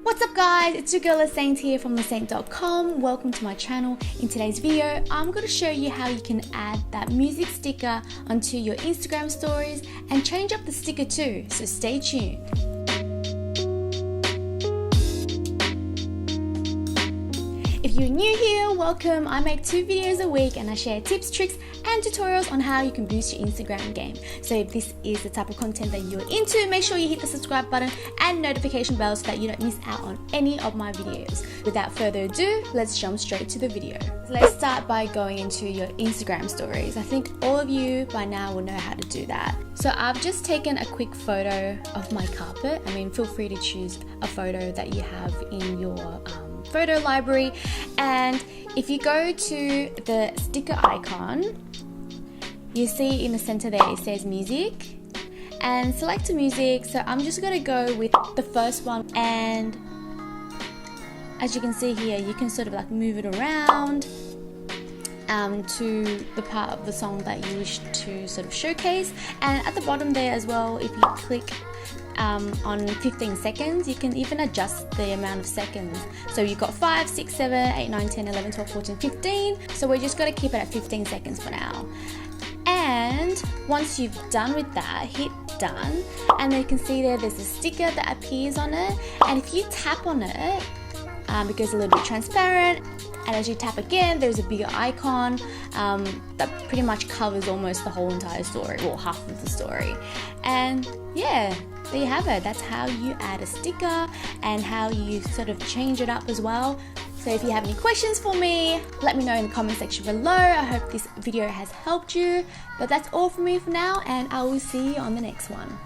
What's up guys, it's your girl Seynt here from Seynt.com. Welcome to my channel. In today's video, I'm going to show you how you can add that music sticker onto your Instagram stories and change up the sticker too, so stay tuned. If you're new here, welcome. I make 2 videos a week and I share tips, tricks and tutorials on how you can boost your Instagram game. So if this is the type of content that you're into, make sure you hit the subscribe button and notification bell so that you don't miss out on any of my videos. Without further ado, let's jump straight to the video. Let's start by going into your Instagram stories. I think all of you by now will know how to do that. So I've just taken a quick photo of my carpet. Feel free to choose a photo that you have in your photo library, and if you go to the sticker icon, you see in the center there it says music, and select a music. So I'm just going to go with the first one, and as you can see here, you can sort of like move it around to the part of the song that you wish to sort of showcase. And at the bottom there as well, if you click on 15 seconds, you can even adjust the amount of seconds. So you've got 5, 6, 7, 8, 9, 10, 11, 12, 14, 15. So we're just going to keep it at 15 seconds for now. And once you've done with that, hit done, and then you can see there's a sticker that appears on it, and if you tap on it, it goes a little bit transparent, and as you tap again, there's a bigger icon that pretty much covers almost the whole entire story, well, half of the story. And yeah, there you have it. That's how you add a sticker and how you sort of change it up as well. So if you have any questions for me, let me know in the comment section below. I hope this video has helped you. But that's all from me for now, and I will see you on the next one.